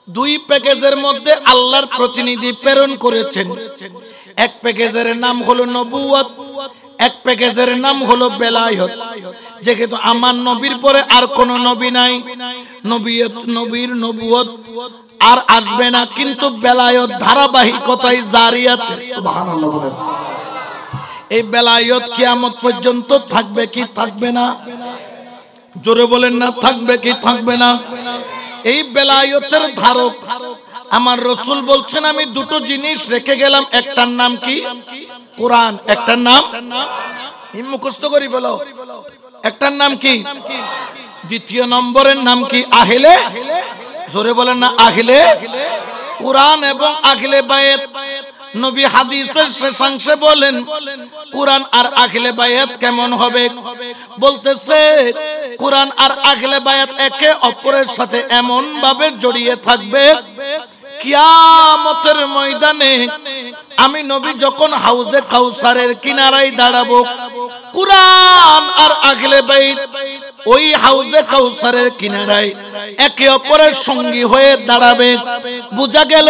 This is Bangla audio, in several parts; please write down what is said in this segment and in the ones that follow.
দুই প্যাকেজের মধ্যে আল্লাহর প্রতিনিধি প্রেরণ করেছেন। এক প্যাকেজের নাম হলো নবুয়ত, এক প্যাকেজের নাম হলো বেলায়েত। যেহেতু আমার নবীর পরে আর কোন নবী নাই, নবীর নবুয়ত আর আসবে না, কিন্তু বেলায়েত ধারাবাহিকতায় জারি আছে। সুবহানাল্লাহ বলেন। এই বেলায়েত কিয়ামত পর্যন্ত থাকবে কি থাকবে না? জোরে বলেন না, থাকবে কি থাকবে না? এই বেলায়েতের ধারক আমার রাসূল বলছেন, আমি দুটো জিনিস রেখে গেলাম। একটার নাম কি? কোরআন। একটার নাম মুখস্থ করি বলো, একটার নাম কি? দ্বিতীয় নম্বরের নাম কি? আহলে, জোরে বলেন না, আহলে কোরআন এবং আহলে বায়াত। নবী হাদিসের শেষাংশে বলেন কোরআন আর আহলে বায়াত কেমন হবে? বলতেছে কোরআন আর আহলে বায়াত একে অপরের সাথে এমন ভাবে জড়িয়ে থাকবে, কিয়ামতের ময়দানে আমি নবী যখন হাউজে কাউসারের কিনারায় দাঁড়াবো, কোরআন আর আহলে বাইত ওই হাউজে কাউসারের কিনারায় একে অপরের সঙ্গী হয়ে দাঁড়াবে। বোঝা গেল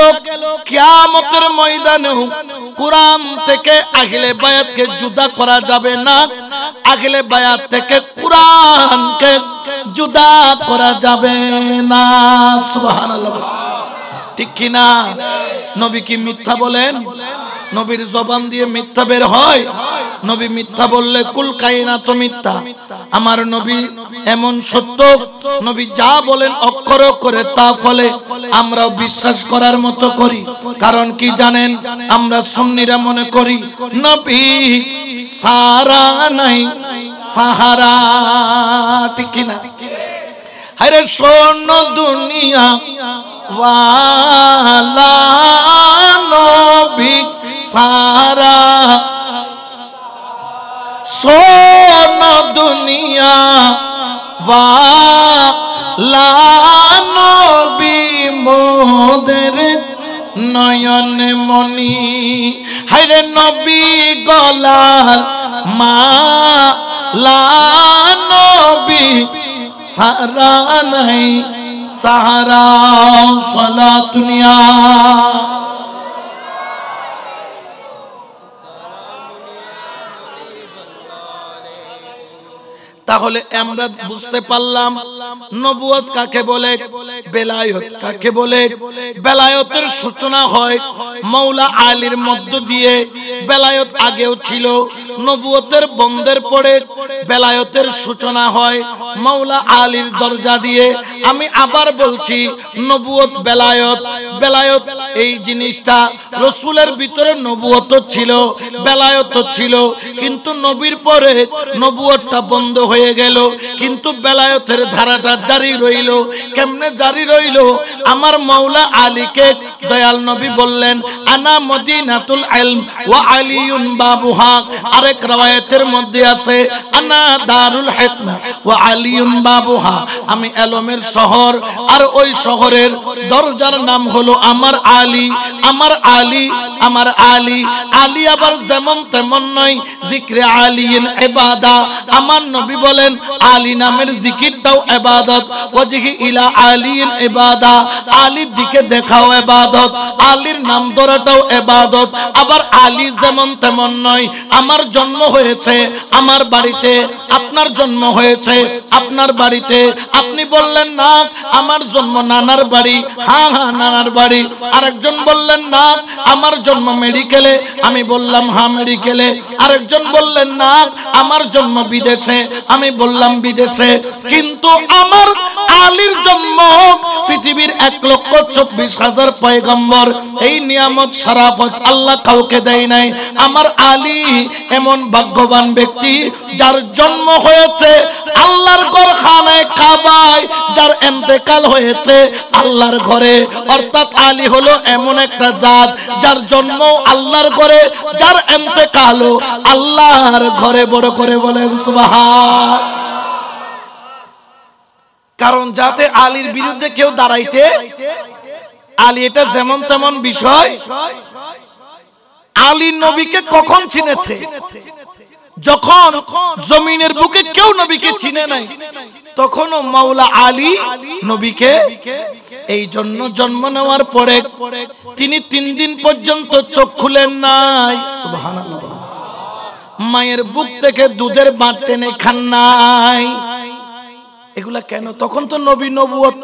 কিয়ামতের ময়দানেও কোরআন থেকে আহলে বায়াতকে জুদা করা যাবে না, আহলে বায়াত থেকে কোরআনকে জুদা করা যাবে না। সুবহানাল্লাহ, ঠিক কি না? নবী কি মিথ্যা বলেন? নবীর জবান দিয়ে মিথ্যা বের হয়? নবী মিথ্যা বললে কুল কায়নাত মিথ্যা। আমার নবী এমন সত্য, নবী যা বলেন অক্ষর করে তা ফলে আমরাও বিশ্বাস করার মতো করি। কারণ কি জানেন? আমরা সুন্নিরা মনে করি নবী সারা নাই সাহারা, ঠিক কি না? আরে শোন দুনিয়া ওয়ালা নবী সারা, শোন দুনিয়া ওয়ালা নবী মোদের নয়ন মনি। হায়রে নবী গলার মালা, নবী সারা নাই সাহারা। সালাতুনিয়া তাহলে আমরা বুঝতে পারলাম নবুয়ত কাকে বলে, বেলায়েত কাকে বলে। বেলায়েতের সূচনা হয় মাওলা আলীর মধ্য দিয়ে। বেলায়েত আগেও ছিল, নবুয়তের বন্ধের পরে বেলায়েতের সূচনা হয় মাওলা আলীর দরজা দিয়ে। আমি আবার বলছি, নবুয়ত বেলায়েত, বেলায়েত এই জিনিসটা রাসূলের ভিতরে নবুয়ত ছিল, বেলায়েত ছিল, কিন্তু নবীর পরে নবুয়তটা বন্ধ হয়ে গেল, কিন্তু বেলায়েতের ধারাটা জারি রইল। কেমনে জারি রইল? আমার মাওলা আলীকে দয়াল নবী বললেন আনা মদিনাতুল ইলম ওয়া আলিয়ুন বাবুহা। আরেক riwayতের মধ্যে আছে আনা দারুল হিকমা ওয়া আলিয়ুন বাবুহা, আমি ইলমের শহর আর ওই শহরের দরজার নাম হলো আমার আলী। আমার আলী, আমার আলী। আলী আবার যেমন তেমন নয়, জিকরে আলিয়িন ইবাদা। আমার নবী বলেন আলী নামের জিকিরটাও ইবাদত, ওয়াজহি ইলা আলিয়িন ইবাদা, আলীর দিকে দেখাও ইবাদত, আলীর নাম ধরাটাও ইবাদত। আবার আলী যেমন তেমন নয়, আমার জন্ম হয়েছে আমার বাড়িতে, আপনার জন্ম হয়েছে আপনার বাড়িতে। আপনি বললেন না আমার জন্ম নানার বাড়ি, হ্যাঁ হ্যাঁ নানার বাড়ি। আরেকজন বললেন না আমার জন্ম মেডিকেলে, আমি বললাম হ্যাঁ মেডিকেলে। আরেকজন বললেন না আমার জন্ম বিদেশে, আমি বললাম বিদেশে। কিন্তু আমার আলীর জন্ম পৃথিবীর 1,24,000 পয়গম্বর এই নিয়ামত শরাফত আল্লাহ কাউকে দেয় নাই। আমার আলী এমন ভাগ্যবান ব্যক্তি যার জন্ম হয়েছে আল্লাহর ঘর খানায় কাবায়, যার ইন্তেকাল হয়েছে আল্লাহর ঘরে। অর্থাৎ আলী হলো এমন একটা জাত যার জন্ম আল্লাহর ঘরে, যার ইন্তেকাল আল্লাহর ঘরে। বড় করে বলেন সুবহান। কারণ যাতে আলীর বিরুদ্ধে কেউ দাঁড়াইতে, আলী এটা যেমন তেমন বিষয়। আলী নবীকে কখন চিনেছে? যখন জমিনের বুকে কেউ নবীকে চিনে নাই, তখনও মাওলা আলী নবীকে, এই জন্য জন্ম নেওয়ার পরে তিনি 3 দিন পর্যন্ত চোখ খুলেন নাই। সুবহানাল্লাহ। মায়ের বুক থেকে দুধের বাট টেনে খান নাই। এগুলা কেন? তখন তো নবী নবুয়ত,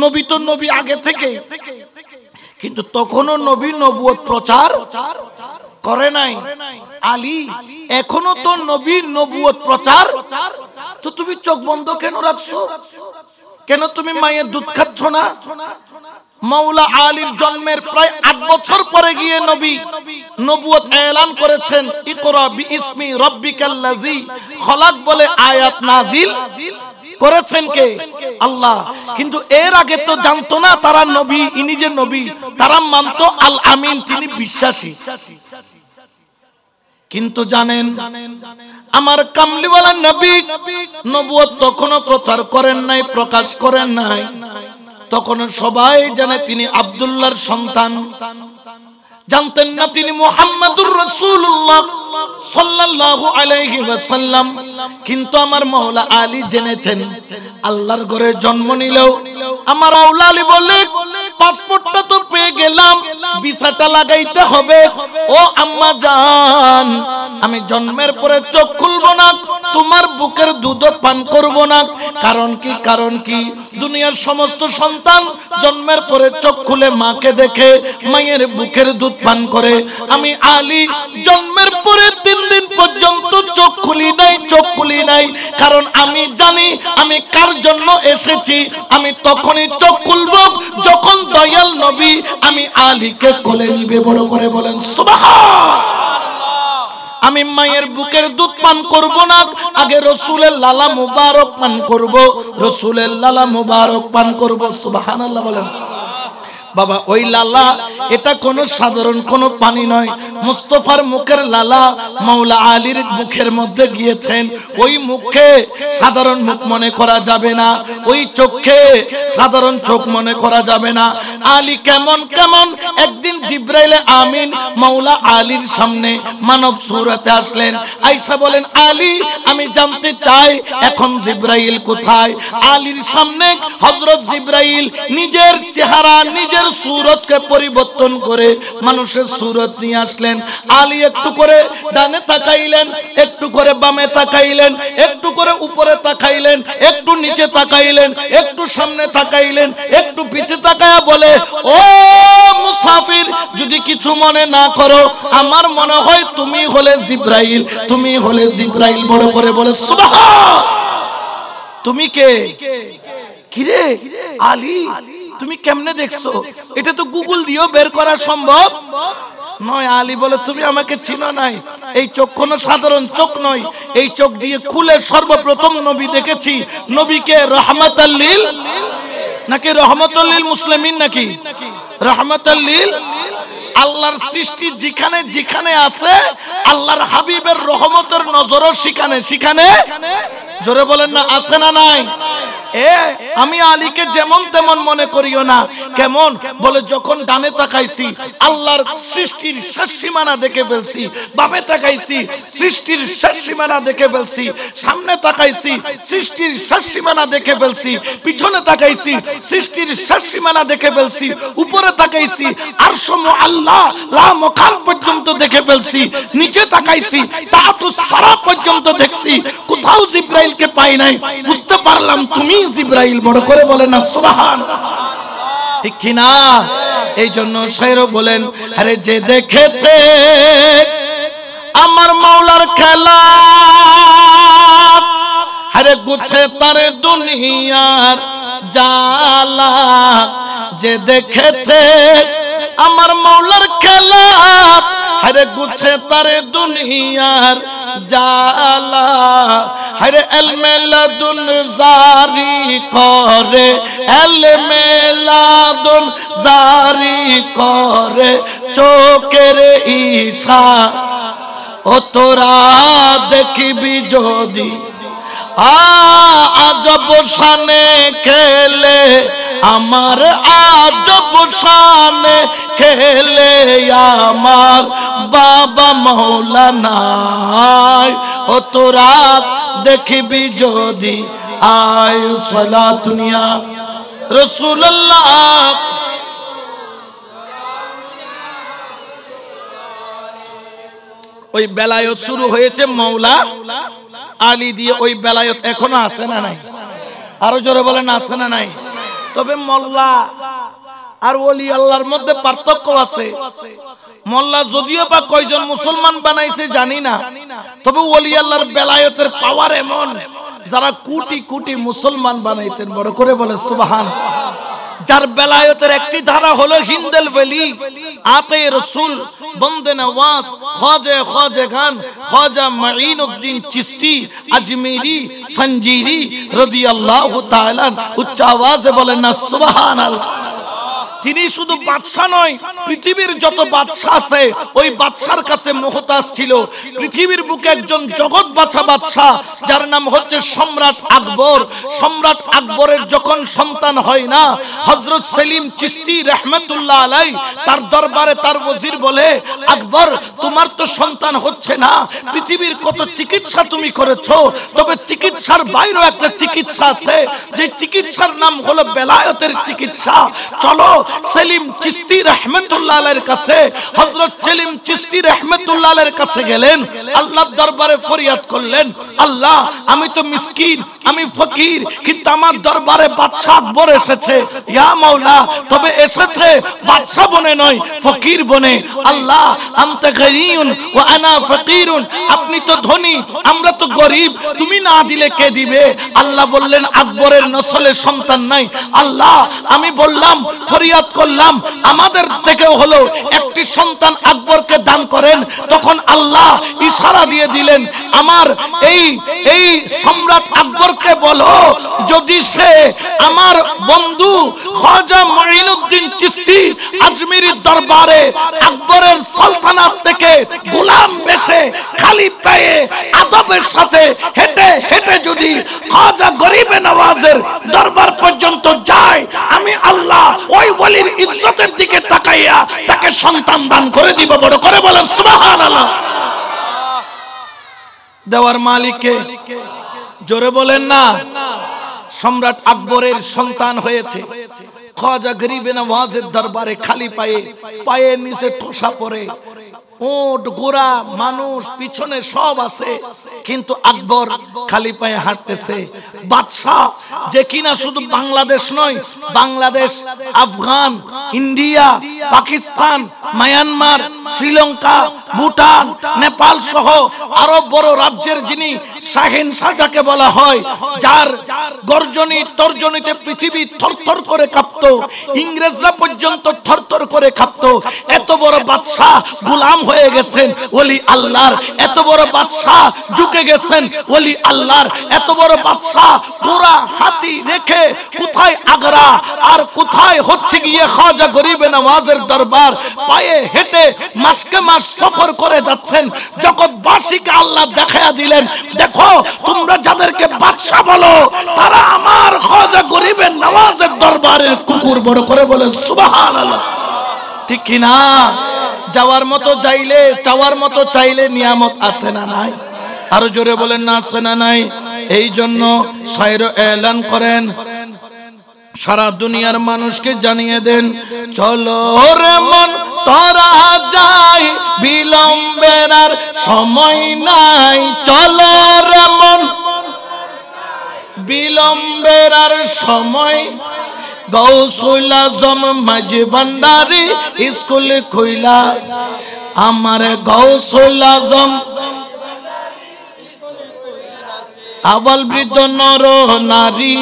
নবী তো নবী আগে থেকে, কিন্তু তখনও নবী নবুয়ত প্রচার করে নাই। আলী এখনো তো নবী নবুয়ত প্রচার, তো তুমি চোখ বন্ধ কেন রাখছো? কেন তুমি মায়ের দুধ খাচ্ছ না? মাওলা আলীর জন্মের প্রায় 8 বছর পরে গিয়ে নবী নবুয়ত এলান করেছেন। ইকরা বিইসমি রাব্বিকাল্লাযী খলাক বলে আয়াত নাজিল করেছেন কে? আল্লাহ। কিন্তু এর আগে তো জানতো না তারা নবী, ইনি যে নবী, তারা মানতো আল আমিন, তিনি বিশ্বাসী। কিন্তু জানেন আমার কামলিওয়ালা নবী নবুয়ত তখনও প্রচার করেন নাই, প্রকাশ করেন নাই। তখন সবাই জানে তিনি আব্দুল্লাহর সন্তান, জানতেন না তিনি মুহাম্মাদুর রাসূলুল্লাহ সাল্লাল্লাহু আলাইহি ওয়াসাল্লাম। কিন্তু আমার মাওলা আলী জেনেছেন আল্লাহর ঘরে জন্ম নিলেও আমার মাওলা আলী বলে পাসপোর্টটা তো পেয়ে গেলাম, ভিসাটা লাগাইতে হবে। ও আম্মা জান, আমি জন্মের পরে চোখ খুলবো না, তোমার বুকের দুধ পান করব না। কারণ কি? কারণ কি? দুনিয়ার সমস্ত সন্তান জন্মের পরে চোখ খুলে মাকে দেখে, মায়ের বুকের দুধ পান করে। আমি আলী জন্মের পরে 3 দিন পর্যন্ত চোখ খুলি নাই, চোখ খুলি নাই। কারণ আমি জানি আমি কার জন্য এসেছি। আমি তখনই চোখ খুলব যখন দয়াল নবী আমি আলীকে কোলে নিবে। বড় করে বলেন সুবহানাল্লাহ। আমি মায়ের বুকের দুধ পান করব না, আগে রাসূলের লালা মুবারক পান করব, রাসূলের লালা মুবারক পান করব। সুবহানাল্লাহ বলেন। বাবা ওই লালা এটা কোন সাধারণ কোন পানি নয়, মুস্তাফার মুখের লালা মাওলা আলীর মুখের মধ্যে গিয়েছেন। ওই মুখে সাধারণ মুখ মনে করা যাবে না, ওই চোখে সাধারণ চোখ মনে করা যাবে না। আলী কেমন কেমন একদিন জিবরাইল আমিন মাওলা আলীর সামনে মানব সুরতে আসলেন। আয়েশা বলেন আলী আমি জানতে চাই এখন জিবরাইল কোথায়? আলীর সামনে হযরত জিবরাইল নিজের চেহারা নিজের সুরতকে পরিবর্তন করে মানুষের সুরত নিয়ে আসলেন। আলী একটু করে ডানে তাকাইলেন, একটু করে বামে তাকাইলেন, একটু করে উপরে তাকাইলেন, একটু নিচে তাকাইলেন, একটু সামনে তাকাইলেন, একটু পিছে তাকায়া বলে ও মুসাফির, যদি কিছু মনে না করো আমার মনে হয় তুমি হলে জিবরাইল, তুমি হলে জিবরাইল। বড় করে বলে সুবহান। তুমি কে? কিরে আলী তুমি কেমনে দেখছো? এটা তো গুগল দিয়েও বের করা সম্ভব নয়। আলী বলে তুমি আমাকে চিনো নাই, এই চোখ কোনো সাধারণ চোখ নয়। এই চোখ দিয়ে খুলে সর্বপ্রথম নবী দেখেছি। নবীকে রাহমাতাল লিল নাকি রাহমাতুল লিল মুসলিমিন নাকি রাহমাতাল লিল? আল্লাহর সৃষ্টি যেখানে যেখানে আছে আল্লাহর হাবিবের রহমতের নজরও সেখানে সেখানে। জোরে বলেন না আছে না নাই? আমি আলীকে যেমন তেমন মনে করিও না। কেমন বলে যখন ডানে তাকাইছি আল্লাহর সৃষ্টির শেষ সীমানা দেখে ফেলছি, বামে তাকাইছি সৃষ্টির শেষ সীমানা দেখে ফেলছি, সামনে তাকাইছি সৃষ্টির শেষ সীমানা দেখে ফেলছি, পিছনে তাকাইছি সৃষ্টির শেষ সীমানা দেখে ফেলছি, উপরে তাকাইছি আরশ মুআল্লা লা মুকাম পর্যন্ত দেখে ফেলছি, নিচে তাকাইছি তাআতুস সারা পর্যন্ত দেখছি। কোথাও জিবরাইলকে পাই নাই। বুঝতে পারলাম তুমি জিবরাইল। বড় করে বলেন না সুবহানাল্লাহ, ঠিক কি না? এই জন্য শায়র বলেন আরে যে দেখেছে আমার মাওলার খেলা, আরে গুছে তার দুনিয়ার জালা। যে দেখেছে আমার মাওলার খেলা, আরে গুছে তার দুনিয়ার জালা। হরে এলমেলাদুন জারি করে, এলমেলাদুন জারি করে চোখের ইশা। ও তোরা দেখবি যদি আজব শানে খেলে আমার, আজব শানে খেলে আমার বাবা মাওলানা। ও তোরা দেখবি যদি আয় সালাতুনিয়া রাসূলুল্লাহ। ওই বেলায়েত শুরু হয়েছে মাওলা আলী দিয়ে। ওই বেলায়েত এখনো আছে না নাই? আরো জোরে বলেন আছে না নাই? তবে মোল্লা আর ওলি আল্লাহর মধ্যে পার্থক্য আছে। মোল্লা যদিও বা কয়জন মুসলমান বানাইছে জানি না, তবে ওলি আল্লাহর বেলায়েতের পাওয়ার এমন, যারা কোটি কোটি মুসলমান বানাইছেন। বড় করে বলে সুবহান। যার বেলায়েতের একটি ধারা হলো হিন্দেল ওলি, আতে রাসূল, বন্দে নওয়াজ, খ্বাজা খান, খ্বাজা মাঈনুদ্দিন চিশতি আজমেরি সঞ্জিরি রাদিয়াল্লাহু তাআলা। উচ্চ আওয়াজে বলেন না সুবহানাল্লাহ। তিনি শুধু বাদশা নয়, পৃথিবীর যত বাদশা আছে ওই বাদশার কাছে মুহতাজ ছিল। পৃথিবীর বুকে একজন জগৎ বাছা বাদশা, যার নাম হচ্ছে সম্রাট আকবর। সম্রাট আকবরের যখন সন্তান হয় না, হযরত সেলিম চিশতি রাহমাতুল্লাহ আলাই তার দরবারে তার ওজির বলে, আকবর তোমার তো সন্তান হচ্ছে না, পৃথিবীর কত চিকিৎসা তুমি করেছো, তবে চিকিৎসার বাইরেও একটা চিকিৎসা আছে, যে চিকিৎসার নাম হলো বেলায়েতের চিকিৎসা। চলো সেলিম চিশতি রাহমাতুল্লাহ আলাইহির কাছে। হযরত সেলিম চিশতি রাহমাতুল্লাহ আলাইহির কাছে গেলেন, আল্লাহর দরবারে ফরিয়াদ করলেন, আল্লাহ আমি তো মিসকিন, আমি ফকির, কিন্তু আমার দরবারে বাদশা আকবর এসেছে। ইয়া মাওলা, তবে এসেছে বাদশা বনে নয়, ফকির বনে। আল্লাহ আনতা গনিয়ুন ওয়া আনা ফকিরুন, আপনি তো ধনী, আমরা তো গরিব, তুমি না দিলে কে দিবে? আল্লাহ বললেন আকবরের নসলে সন্তান নাই। আল্লাহ আমি বললাম, ফরিয়াদ করলাম, আমাদের থেকেও হলো একটি সন্তান আকবরকে দান করেন। তখন আল্লাহ ইশারা দিয়ে দিলেন, আমার এই সম্রাট আকবরকে বলো, যদি সে আমার বন্ধু খ্বাজা মাঈনুদ্দিন চিশতি আজমেরির দরবারে আকবরের সালতানাত থেকে গোলাম বেশে খালি পায়ে আদবের সাথে হেঁটে হেঁটে যদি খ্বাজা গরিবে নওয়াজের দরবার পর্যন্ত যায়, আমি আল্লাহ ওই ওলির ইজ্জতের দিকে তাকাইয়া তাকে সন্তান দান করে দিব। বড় করে বলেন সুবহানাল্লাহ। দেওয়ার মালিককে জোরে বলেন না। সম্রাট আকবরের সন্তান হয়েছে, খ্বাজা গরিবে নওয়াজের দরবারে খালি পায়ে, পায়ের নিচে ঠোসা পড়ে, উট ঘোড়া মানুষ পিছনে সব আছে, কিন্তু আকবর খালি পায়ে হাঁটতেছে। বাদশাহ যে কিনা শুধু বাংলাদেশ নয়, বাংলাদেশ, আফগান, ইন্ডিয়া, পাকিস্তান, মায়ানমার, শ্রীলঙ্কা, ভুটান, নেপাল সহ আরো বড় রাজ্যের যিনি শাহেনশাহ যাকে বলা হয়, যার গর্জনী তর্জনীতে পৃথিবী থরথর করে কাঁপতো, ইংরেজরা পর্যন্ত থরথর করে কাঁপতো। এত বড় বাদশাহ গোলাম হয়ে গেছেন ওলি আল্লাহর, এত বড় বাদশাহ ঝুঁকে গেছেন ওলি আল্লাহর, এত বড় বাদশাহ ঘোড়া হাতি রেখে কোথায় আগ্রা আর কোথায় হচ্ছে গিয়ে খ্বাজা গরিবে নওয়াজের দরবার পায়ে হেঁটে মাসকে মাস সফর করে যাচ্ছেন। জগৎবাসীকে আল্লাহ দেখায়া দিলেন, দেখো তোমরা যাদেরকে বাদশাহ বলো তারা আমার খ্বাজা গরিবে নওয়াজের দরবারের কুকুর। বড় করে বলেন সুবহানাল্লাহ। ঠিক কি না? যাওয়ার মতো চাইলে, চাওয়ার মতো চাইলে নিয়ামত আছে না নাই? আরো জোরে বলেন না আছে না নাই? এই জন্য শায়র এলান করেন, সারা দুনিয়ার মানুষকে জানিয়ে দেন, চলো রে মন তোরা যাই, বিলম্বের আর সময় নাই। চলো রে মন, বিলম্বের আর সময়। গৌসুল আজম মাঝ ভান্ডারি স্কুল খুইলা, আমার গৌসুল আজম আবাল বৃদ্ধ নর নারী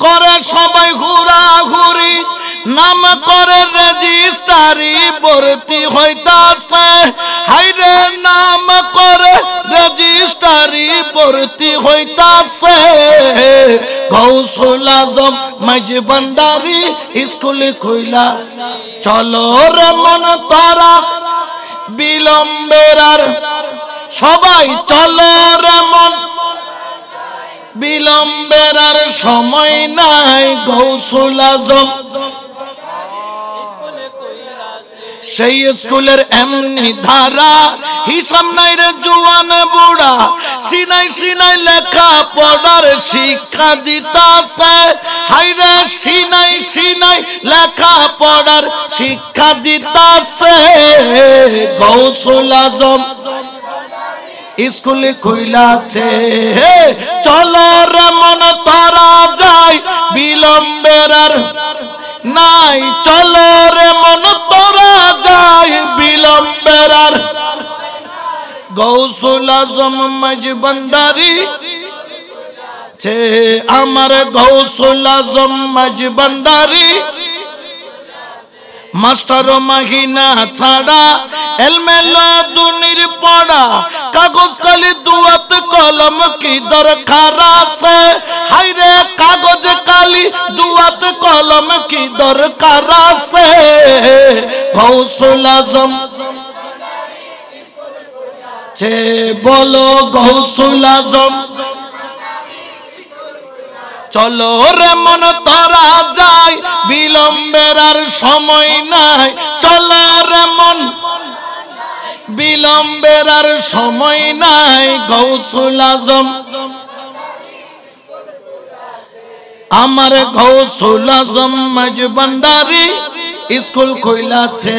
করে সবাই ঘুরাঘুরি, নাম করে রেজিস্ট্রারি ভর্তি হইতাছে। হাইরে নাম করে রেজিস্ট্রারি ভর্তি হইতাছে। গৌসুল আজম মাঝ ভান্ডারি স্কুল খুইলা, চলো রে মন তারা বিলম্বের আর সবাই। চলো রে মন, বিলম্বের আর সময় নাই গৌসুল আজম সেই স্কুলের এমনি ধারা হিসাব নাই রে জুয়ান বুড়া সিনাই সিনাই লেখা পড়ার শিক্ষা দিতাছে হাইরে সিনাই সিনাই লেখা পড়ার শিক্ষা দিতাছে গৌসুল আজম স্কুলে কইলাছে চলো রে মন তারা যায় বিলম্বের আর নাই চলো রে মন তোরা যায় বিলম্বের আর গৌসুল আজম মজবন্দারি ছে আমার গৌসুল আজম মজবন্দারি মাস্টার মাহিনা ছাড়া এলমেলা দুনির পড়া কাগজ কালি দুয়াত কলম কি দরকার আছে হাইরে কাগজ কালি দুয়াত কলম কি দরকার আছে গৌসুল আজম চে বলো গৌসুল আজম চলো রে মন তোরা যাই বিলম্বের আর সময় নাই চলো রে মন বিলম্বের আর সময় নাই গৌসুল আজম আমার গৌসুল আজম মজবন্দারি স্কুল কইলাছে